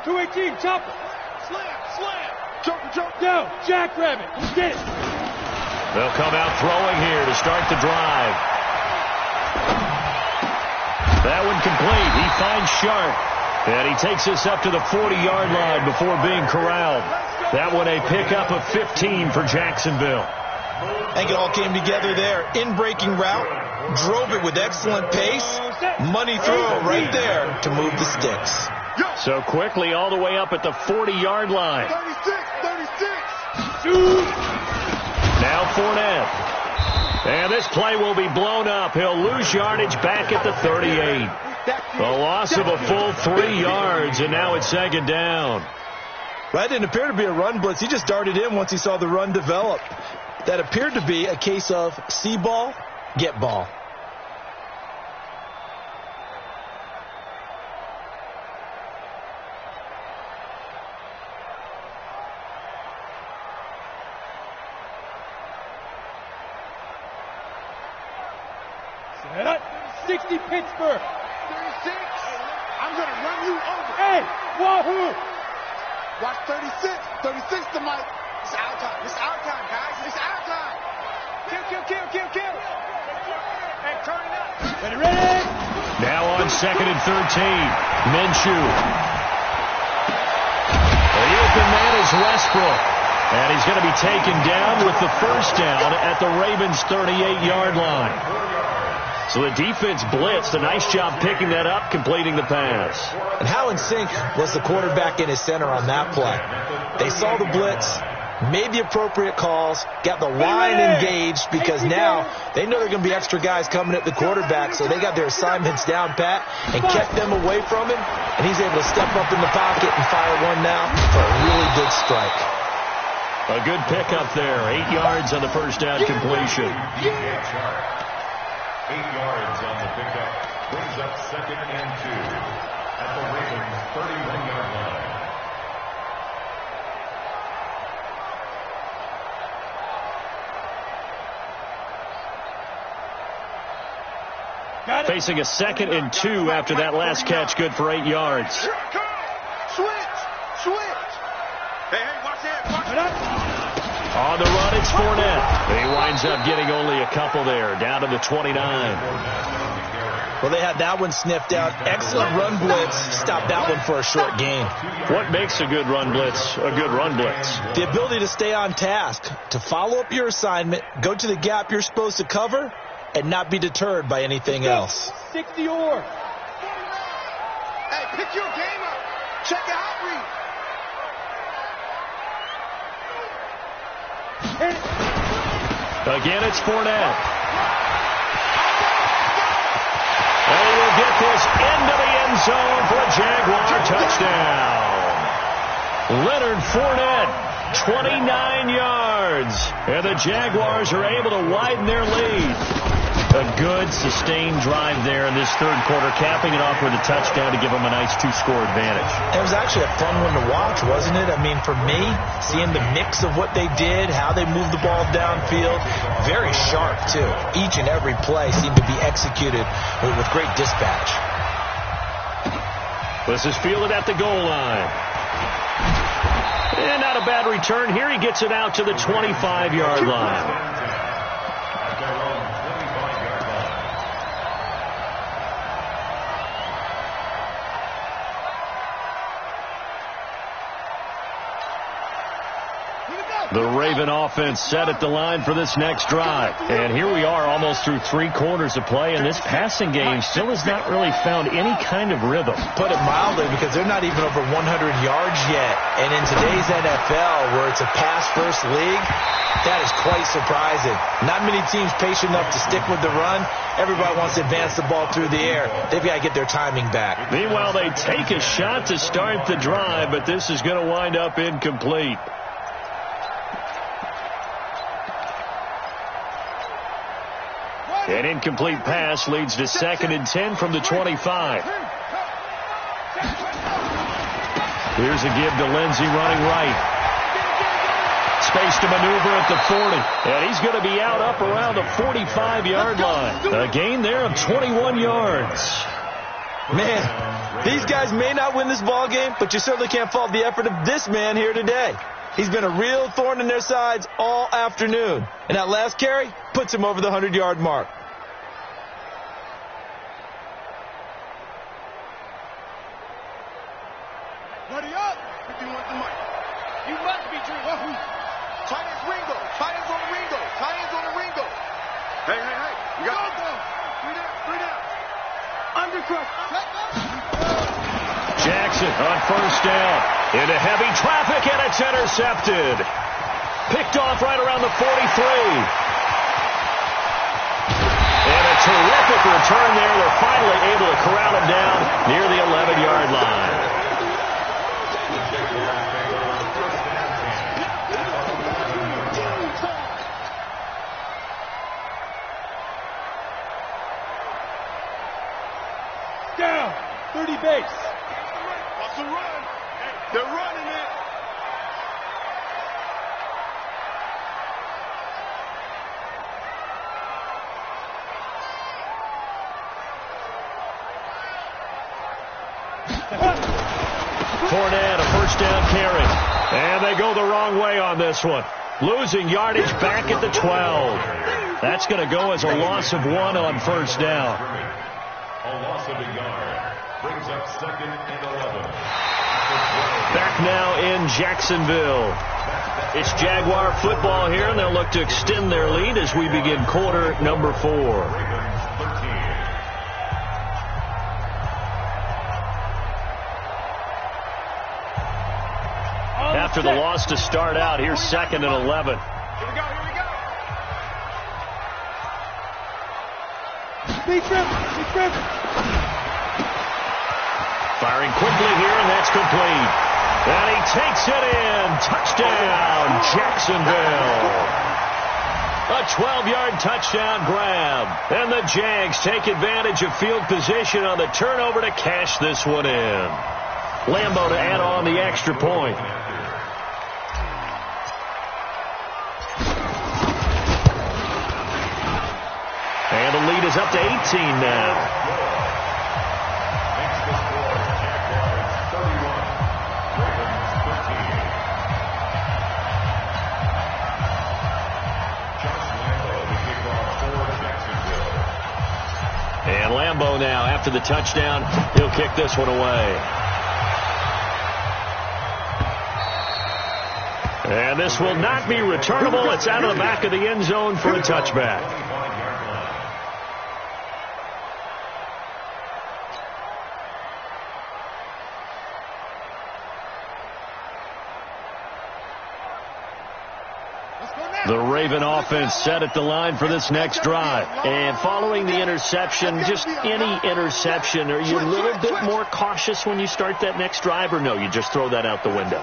218. Chopper. Slam. Jump. Down. Jackrabbit. Get it. They'll come out throwing here to start the drive. That one complete. He finds Sharp. And he takes us up to the 40-yard line before being corralled. That one a pickup of 15 for Jacksonville. I think it all came together there. In-breaking route, drove it with excellent pace. Money throw right there to move the sticks. So quickly all the way up at the 40-yard line. 36. Now Fournette. And this play will be blown up. He'll lose yardage back at the 38. A loss of a full 3 yards, and now it's 2nd down. That didn't appear to be a run blitz. He just darted in once he saw the run develop. That appeared to be a case of see ball, get ball. Set up. 60 Pittsburgh. 36. I'm going to run you over. Hey, wahoo! Watch 36. 36 to Mike. It's our time. It's our time, guys. It's our time. Kill. Hey, turn it up. Ready? Now on 2nd and 13. Minshew. The open man is Westbrook. And he's going to be taken down with the first down at the Ravens' 38-yard line. So the defense blitzed. A nice job picking that up, completing the pass. And how in sync was the quarterback in his center on that play? They saw the blitz, made the appropriate calls, got the line engaged, because now they know there are going to be extra guys coming at the quarterback, so they got their assignments down pat and kept them away from him, and he's able to step up in the pocket and fire one now for a really good strike. A good pickup there. 8 yards on the first down completion. 8 yards on the pickup. Brings up 2nd and 2 at the Ravens' 31-yard line. Facing a 2nd and 2 after that last catch, good for 8 yards. Switch. Hey, watch that. On the run, it's Fournette. He winds up getting only a couple there, down to the 29. Well, they had that one sniffed out. Excellent run blitz. Stopped that one for a short gain. What makes a good run blitz a good run blitz? The ability to stay on task, to follow up your assignment, go to the gap you're supposed to cover, and not be deterred by anything else. 60 or. Hey, pick your game up. Check the outreach. Again, it's Fournette. And he will get this into the end zone for a Jaguar touchdown. Leonard Fournette, 29 yards. And the Jaguars are able to widen their lead. A good, sustained drive there in this third quarter, capping it off with a touchdown to give them a nice 2-score advantage. It was actually a fun one to watch, wasn't it? I mean, for me, seeing the mix of what they did, how they moved the ball downfield, very sharp, too. Each and every play seemed to be executed with great dispatch. This is fielded at the goal line. And not a bad return here. He gets it out to the 25-yard line. The Raven offense set at the line for this next drive. And here we are almost through 3 quarters of play, and this passing game still has not really found any kind of rhythm. Put it mildly, because they're not even over 100 yards yet. And in today's NFL, where it's a pass-first league, that is quite surprising. Not many teams patient enough to stick with the run. Everybody wants to advance the ball through the air. They've got to get their timing back. Meanwhile, they take a shot to start the drive, but this is going to wind up incomplete. An incomplete pass leads to 2nd and 10 from the 25. Here's a give to Lindsey running right. Space to maneuver at the 40. And he's going to be out up around the 45-yard line. A gain there of 21 yards. Man, these guys may not win this ball game, but you certainly can't fault the effort of this man here today. He's been a real thorn in their sides all afternoon. And that last carry puts him over the 100-yard mark. Ready up if you want the money. You must be drinking. Tight ends Ringo. Tight ends on the Ringo. Tight ends on the Ringo. Hey. You got go. 3 down. Undercut. Jackson on first down. Into heavy traffic, and it's intercepted. Picked off right around the 43. And a terrific return there. They're finally able to corral him down near the 11-yard line. down. 30 base. Watch the run. They're running it. Fournette, a first down carry. And they go the wrong way on this one. Losing yardage back at the 12. That's going to go as a loss of 1 on first down. A loss of a yard. Brings up 2nd and 11. Back now in Jacksonville. It's Jaguar football here, and they'll look to extend their lead as we begin quarter number 4. Ravens 13. After the loss to start out, here's 2nd and 11. Here we go, here we go. Speed trip. Firing quickly here, and that's complete. And he takes it in. Touchdown, Jacksonville. A 12-yard touchdown grab. And the Jags take advantage of field position on the turnover to cash this one in. Lambeau to add on the extra point. And the lead is up to 18 now. Makes the score Jaguars 31. Ravens 15. Josh Lambeau, the kickoff for Jacksonville. And Lambeau now, after the touchdown, he'll kick this one away. And this will not be returnable. It's out of the back of the end zone for a touchback. The Raven offense set at the line for this next drive. And following the interception, just any interception, are you a little bit more cautious when you start that next drive, or no, you just throw that out the window?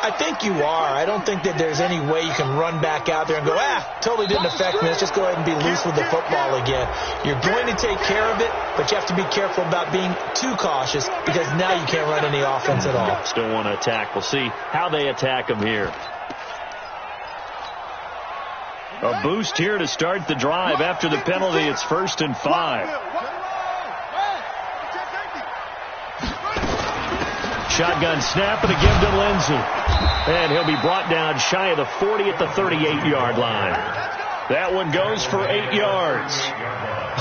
I think you are. I don't think that there's any way you can run back out there and go, totally didn't affect me. Let's just go ahead and be loose with the football again. You're going to take care of it, but you have to be careful about being too cautious because now you can't run any offense at all. Still want to attack. We'll see how they attack them here. A boost here to start the drive. After the penalty, it's 1st and 5. Shotgun snap and a give to Lindsey. And he'll be brought down shy of the 40 at the 38-yard line. That one goes for 8 yards.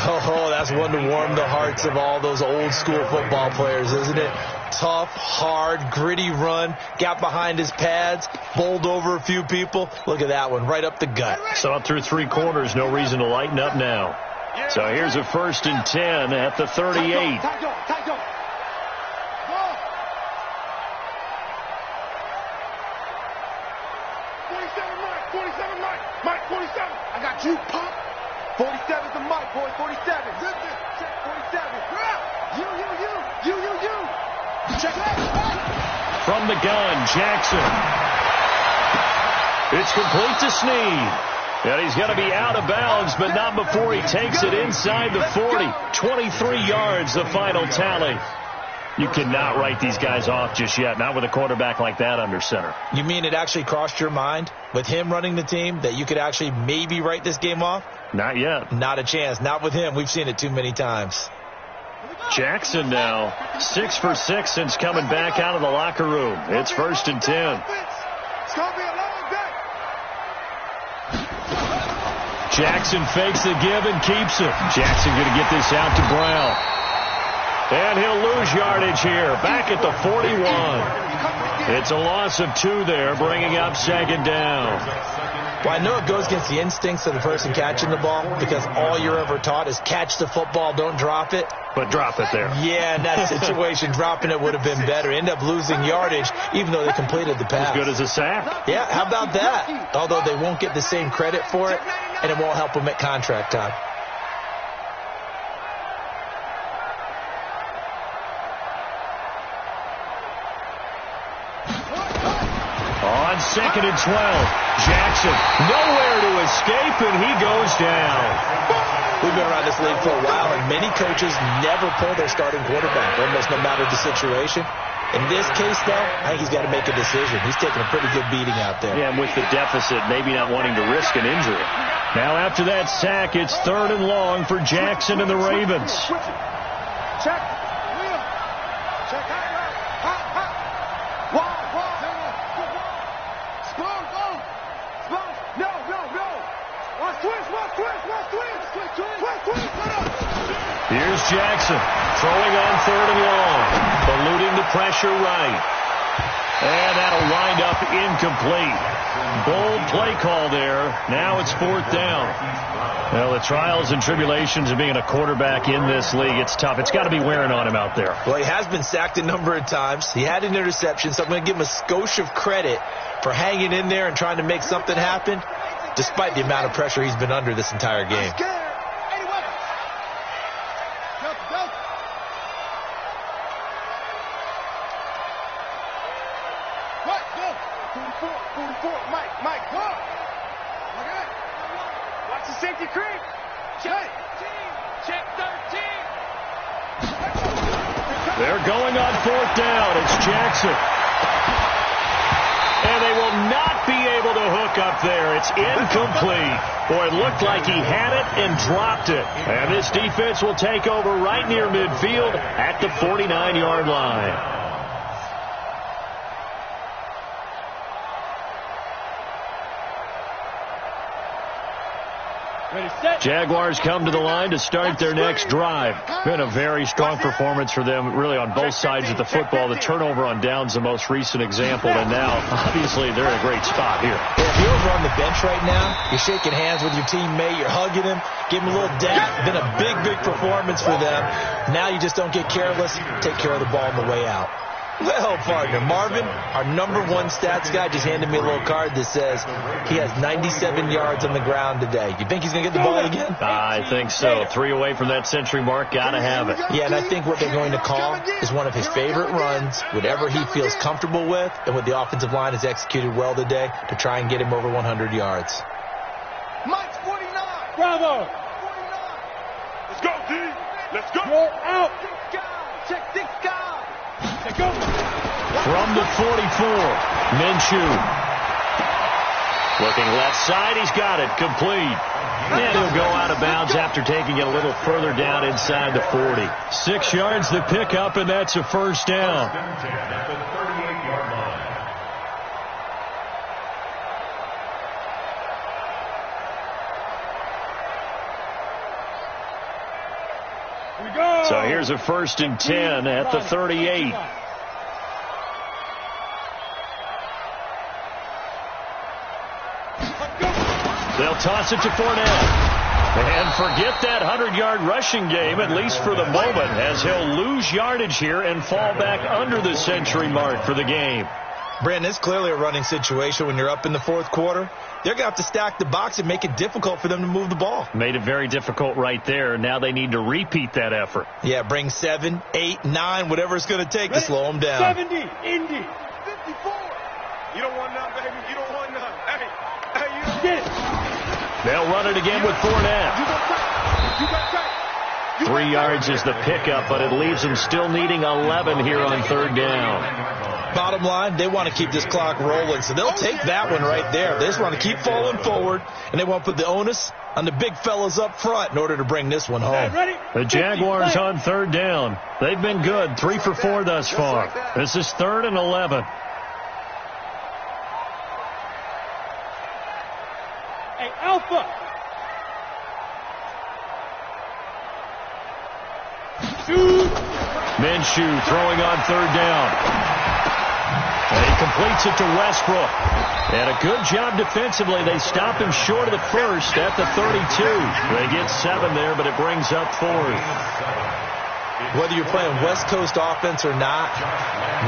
Oh, that's one to warm the hearts of all those old school football players, isn't it? Tough, hard, gritty run. Got behind his pads, bowled over a few people. Look at that one, right up the gut. So up through 3 quarters, no reason to lighten up now. So here's a 1st and 10 at the 38. Mike, 47. I got you, Pop. 47's the Mike, boy. 47. Check 47. You. Check that. From the gun, Jackson. It's complete to Snead. And he's going to be out of bounds, but not before he takes it inside the 40. 23 yards, the final tally. You cannot write these guys off just yet, not with a quarterback like that under center. You mean it actually crossed your mind with him running the team that you could actually maybe write this game off? Not yet. Not a chance. Not with him. We've seen it too many times. Jackson now 6 for 6 since coming back out of the locker room. It's 1st and 10. It's going to be a long day. Jackson fakes the give and keeps it. Jackson going to get this out to Brown. And he'll lose yardage here. Back at the 41. It's a loss of 2 there, bringing up 2nd down. Well, I know it goes against the instincts of the person catching the ball because all you're ever taught is catch the football, don't drop it. But drop it there. Yeah, in that situation, dropping it would have been better. End up losing yardage, even though they completed the pass. As good as a sack. Yeah, how about that? Although they won't get the same credit for it, and it won't help them at contract time. On 2nd and 12, Jackson nowhere to escape, and he goes down. We've been around this league for a while, and many coaches never pull their starting quarterback, almost no matter the situation. In this case, though, I think he's got to make a decision. He's taking a pretty good beating out there. Yeah, and with the deficit, maybe not wanting to risk an injury. Now, after that sack, it's 3rd and long for Jackson and the Ravens. Check. Check. Here's Jackson throwing on 3rd and long, eluding the pressure right. And that'll wind up incomplete. Bold play call there. Now it's 4th down. Well, the trials and tribulations of being a quarterback in this league, it's tough. It's got to be wearing on him out there. Well, he has been sacked a number of times. He had an interception, so I'm going to give him a skosh of credit for hanging in there and trying to make something happen, despite the amount of pressure he's been under this entire game. Mike, go! Watch the safety creep. Check 13. They're going on 4th down. It's Jackson. And they will not be able to hook up there. It's incomplete. Boy, it looked like he had it and dropped it. And this defense will take over right near midfield at the 49-yard line. Jaguars come to the line to start their next drive. Been a very strong performance for them, really, on both sides of the football. The turnover on downs, the most recent example, and now, obviously, they're in a great spot here. If you're over on the bench right now, you're shaking hands with your teammate, you're hugging him, give him a little dap. Been a big performance for them. Now you just don't get careless. Take care of the ball on the way out. Well, partner, Marvin, our #1 stats guy, just handed me a little card that says he has 97 yards on the ground today. You think he's going to get the ball again? I think so. 3 away from that century mark. Got to have it. Yeah, and I think what they're going to call is one of his favorite runs, whatever he feels comfortable with, and what the offensive line has executed well today to try and get him over 100 yards. Mike's 49. Bravo. 49. Let's go, D. Let's go. You're out. Check this guy. Go. From the 44, Minshew. Looking left side, he's got it, complete. And he'll go out of bounds after taking it a little further down inside the 40. 6 yards to pick up, and that's a 1st down. So here's a 1st and 10 at the 38. They'll toss it to Fournette. And forget that 100-yard rushing game, at least for the moment, as he'll lose yardage here and fall back under the century mark for the game. Brandon, it's clearly a running situation when you're up in the 4th quarter. They're going to have to stack the box and make it difficult for them to move the ball. Made it very difficult right there. Now they need to repeat that effort. Yeah, bring 7, 8, 9, whatever it's going to take to slow them down. 70, Indy. 54. You don't want none, baby. You don't want none. Hey, you don't Get it. They'll run it again with Fournette. You got tight. 3 yards is the pickup, but it leaves them still needing 11 here on 3rd down. Bottom line, they want to keep this clock rolling, so they'll take that one right there. They just want to keep falling forward, and they want to put the onus on the big fellas up front in order to bring this one home. The Jaguars on 3rd down. They've been good, 3 for 4 thus far. This is 3rd and 11. Hey, Alpha. Shoot. Minshew throwing on 3rd down. And he completes it to Westbrook. And a good job defensively. They stop him short of the 1st at the 32. They get 7 there, but it brings up 4th. Whether you're playing West Coast offense or not,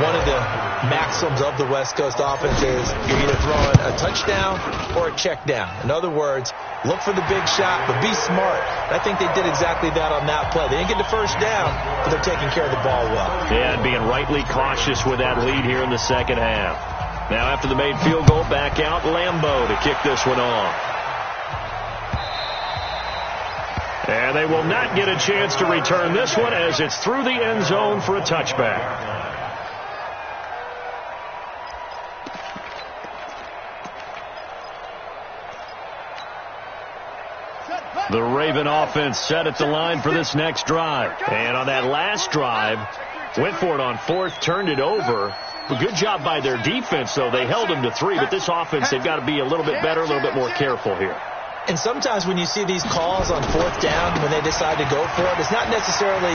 one of the maxims of the West Coast offense is you're either throwing a touchdown or a check down. In other words, look for the big shot, but be smart. And I think they did exactly that on that play. They didn't get the 1st down, but they're taking care of the ball well. Yeah, and being rightly cautious with that lead here in the 2nd half. Now after the made field goal, back out Lambeau to kick this one off. And they will not get a chance to return this one as it's through the end zone for a touchback. The Raven offense set at the line for this next drive. And on that last drive, went for it on fourth, turned it over. A good job by their defense, though. They held them to 3, but this offense, they've got to be a little bit better, a little bit more careful here. And sometimes when you see these calls on fourth down, when they decide to go for it, it's not necessarily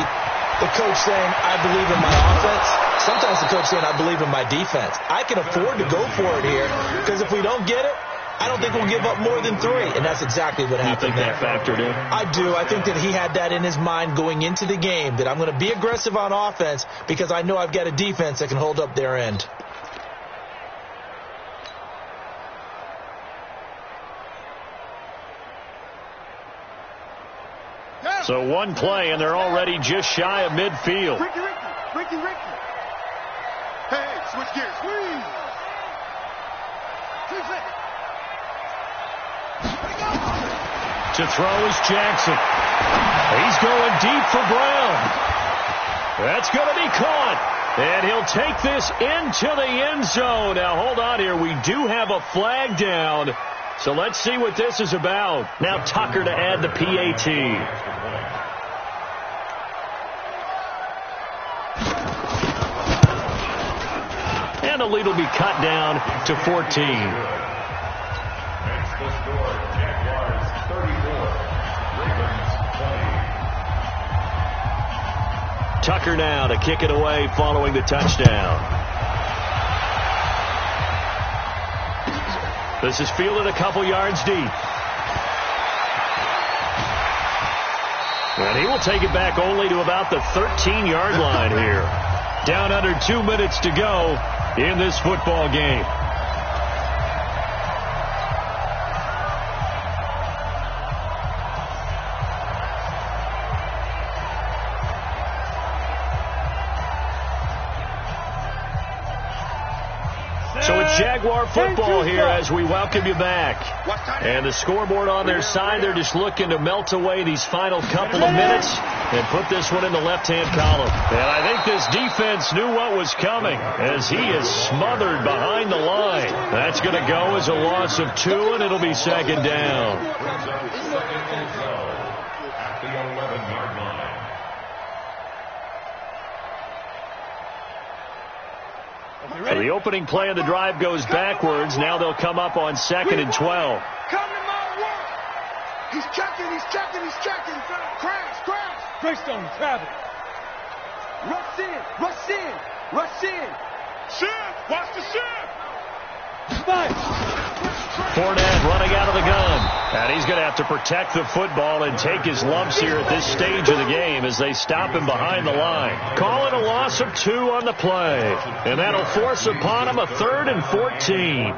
the coach saying, I believe in my offense. Sometimes the coach saying, I believe in my defense. I can afford to go for it here because if we don't get it, I don't think we'll give up more than 3, and that's exactly what happened there. You think that factored in? I do. I think that he had that in his mind going into the game, that I'm going to be aggressive on offense because I know I've got a defense that can hold up their end. So one play, and they're already just shy of midfield. Ricky. Hey, switch gears. Squeeze. To throw is Jackson. He's going deep for Brown. That's going to be caught. And he'll take this into the end zone. Now, hold on here. We do have a flag down. So let's see what this is about. Now Tucker to add the PAT. And the lead will be cut down to 14. Tucker now to kick it away following the touchdown. This is fielded a couple yards deep. And he will take it back only to about the 13-yard line here. Down under 2 minutes to go in this football game. So it's Jaguar football here as we welcome you back. And the scoreboard on their side, they're just looking to melt away these final couple of minutes and put this one in the left-hand column. And I think this defense knew what was coming as he is smothered behind the line. That's going to go as a loss of 2, and it'll be second down. At the 11-yard line. So the opening play of the drive goes backwards. Now they'll come up on 2nd and 12. Come to my work. He's checking. Crash. Greystone travel. Rush in. Shift. Watch the shift. Fournette running out of the gun. And he's going to have to protect the football and take his lumps here at this stage of the game as they stop him behind the line. Call it a loss of 2 on the play. And that'll force upon him a 3rd and 14.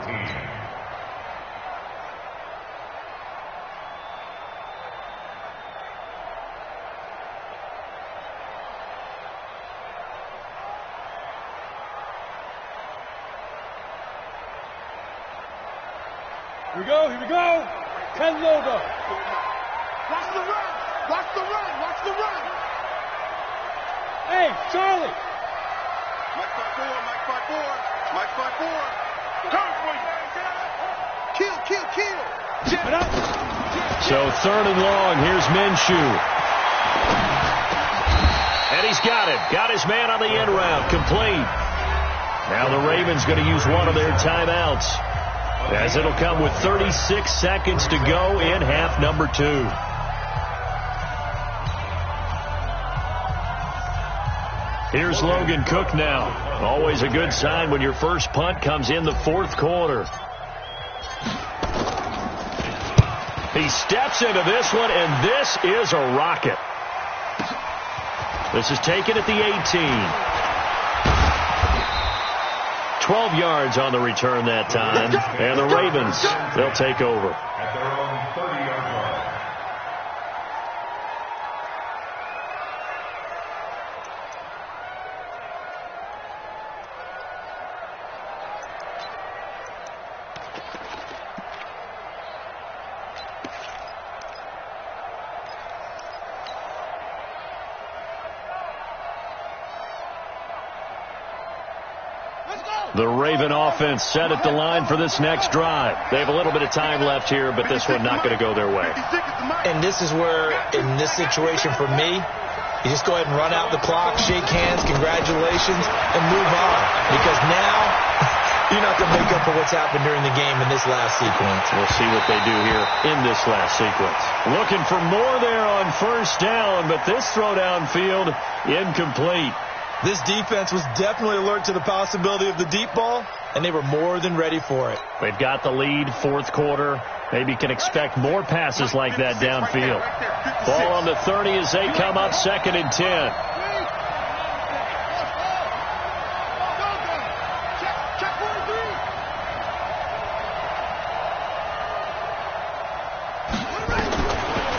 Here we go. 10 logo. Watch the run. Hey, Charlie. Mike 5-4. Come for you. Kill. Get up. So 3rd and long. Here's Minshew. And he's got it. Got his man on the end route. Complete. Now the Ravens going to use one of their timeouts, as it'll come with 36 seconds to go in half number 2. Here's Logan Cook now. Always a good sign when your first punt comes in the 4th quarter. He steps into this one, and this is a rocket. This is taken at the 18. 12 yards on the return that time. And the Ravens, they'll take over. At their own 30-yard line. The Raven offense set at the line for this next drive. They have a little bit of time left here, but this one not going to go their way. And this is where, in this situation for me, you just go ahead and run out the clock, shake hands, congratulations, and move on. Because now you're not going to make up for what's happened during the game in this last sequence. We'll see what they do here in this last sequence. Looking for more there on first down, but this throw downfield incomplete. This defense was definitely alert to the possibility of the deep ball, and they were more than ready for it. They've got the lead, fourth quarter. Maybe can expect more passes like that downfield. Ball on the 30 as they come up 2nd and 10.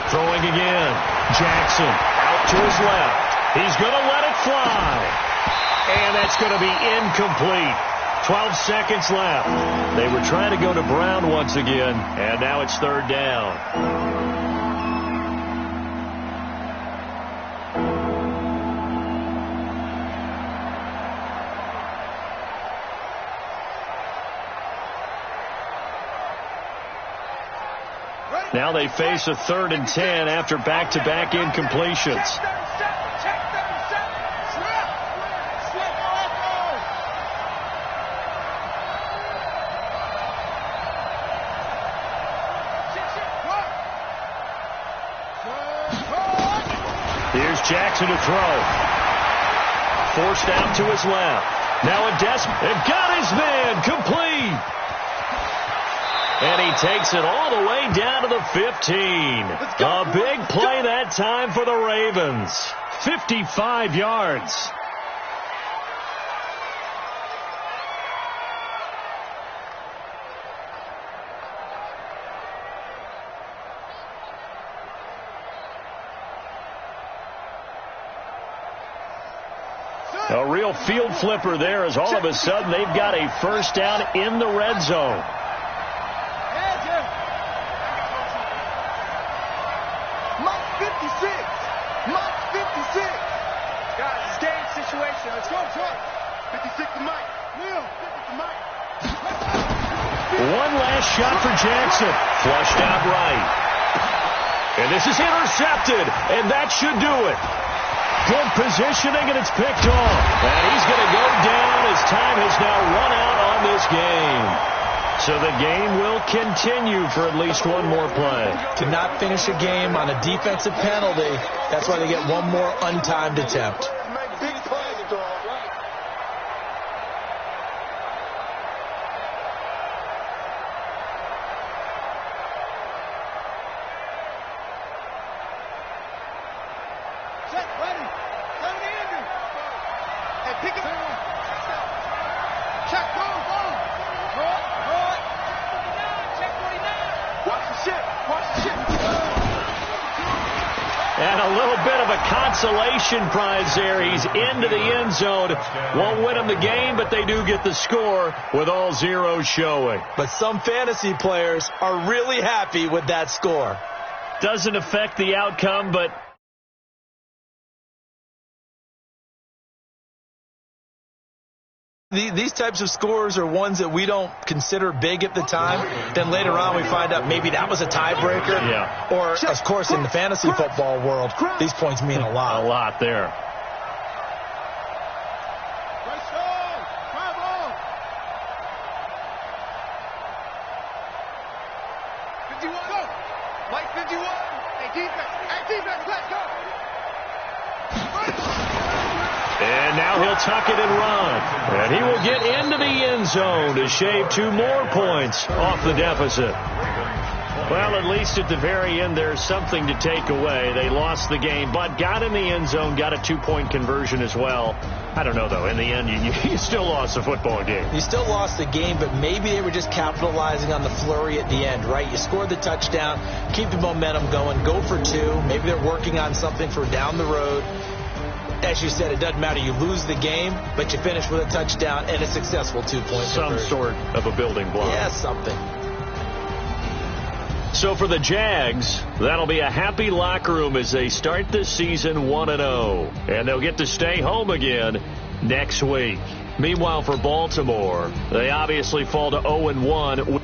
Throwing again. Jackson out to his left. He's going to let it fly. And that's going to be incomplete. 12 seconds left. They were trying to go to Brown once again, and now it's 3rd down. Now they face a 3rd and 10 after back-to-back incompletions. Here's Jackson to throw. Forced out to his left. Now a they've got his man complete. And he takes it all the way down to the 15. A big play that time for the Ravens. 55 yards. A real field flipper there as all of a sudden they've got a first down in the red zone. Mike 56. Mike 56. Guys, it's game situation. Let's go. 56 to Mike. Neil, 50 to Mike. One last shot for Jackson. Flushed out right. And this is intercepted. And that should do it. Good positioning, and it's picked off. And he's going to go down as time has now run out on this game. So the game will continue for at least one more play. To not finish a game on a defensive penalty, that's why they get one more untimed attempt. And a little bit of a consolation prize there. He's into the end zone. Won't win them the game, but they do get the score with all zeros showing. But some fantasy players are really happy with that score. Doesn't affect the outcome, but these types of scores are ones that we don't consider big at the time. Then later on we find out maybe that was a tiebreaker. Yeah. Or, of course, in the fantasy football world, these points mean a lot. A lot there. Mike 51. Hey, defense, let's go. And now he'll tuck it and run. And he will get into the end zone to shave 2 more points off the deficit. Well, at least at the very end, there's something to take away. They lost the game, but got in the end zone, got a 2-point conversion as well. I don't know, though. In the end, you still lost the football game. You still lost the game, but maybe they were just capitalizing on the flurry at the end, right? You scored the touchdown, keep the momentum going, go for 2. Maybe they're working on something for down the road. As you said, it doesn't matter. You lose the game, but you finish with a touchdown and a successful 2-point Some conversion. sort of a building block. Yeah, something. So for the Jags, that'll be a happy locker room as they start this season 1-0. And they'll get to stay home again next week. Meanwhile, for Baltimore, they obviously fall to 0-1.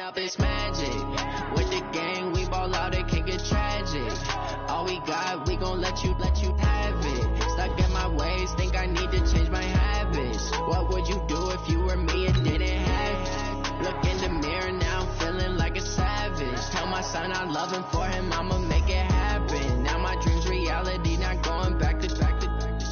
Up it's magic. With the gang, we ball out, it can get tragic. All we got, we gon' let you have it. Stuck in my ways, think I need to change my habits. What would you do if you were me and didn't have it? Look in the mirror now, I'm feeling like a savage. Tell my son I love him, for him I'ma make it happen. Now my dream's reality, not going back to.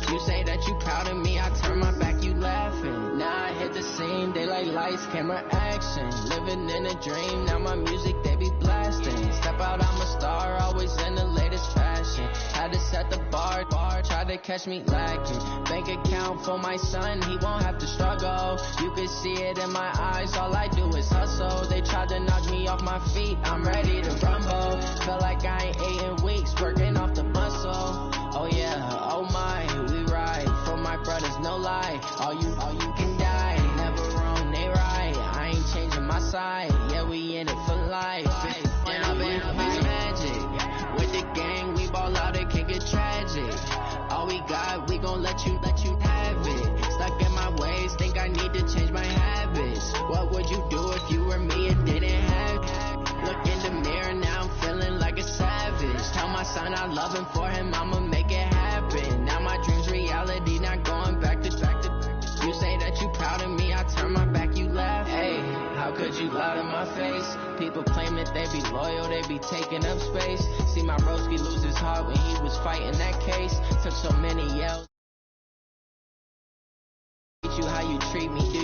You say that you proud of me, I turn my back, you laughing. Now I hit the scene, they like lights, camera, action. Living in a dream, now my music, they be blasting. Step out, I'm a star, always in the latest fashion. Had to set the bar, try to catch me lacking. Bank account for my son, he won't have to struggle. You can see it in my eyes, all I do is hustle. They tried to knock me off my feet, I'm ready to rumble. Feel like I ain't ate in weeks, working off the muscle. Oh yeah, oh my, we ride for my brothers, no lie. All you can die, never wrong, they right. I ain't changing my side, yeah, we in it for life. Down, it's magic. With the gang, we ball out, it can get tragic. All we got, we gon' let you have it. Stuck in my ways, think I need to change my habits. What would you do if you were me and didn't have it? Look in the mirror, now I'm feeling like a savage. Tell my son I love him, for him I'ma make it happen. Now my dream's reality, not going back to. You say that you proud of me, I turn my back, you laugh. Hey, how could you lie to my face? People claim that they be loyal, they be taking up space. See my broski lose his heart when he was fighting that case. Took so many yells. You how you treat me.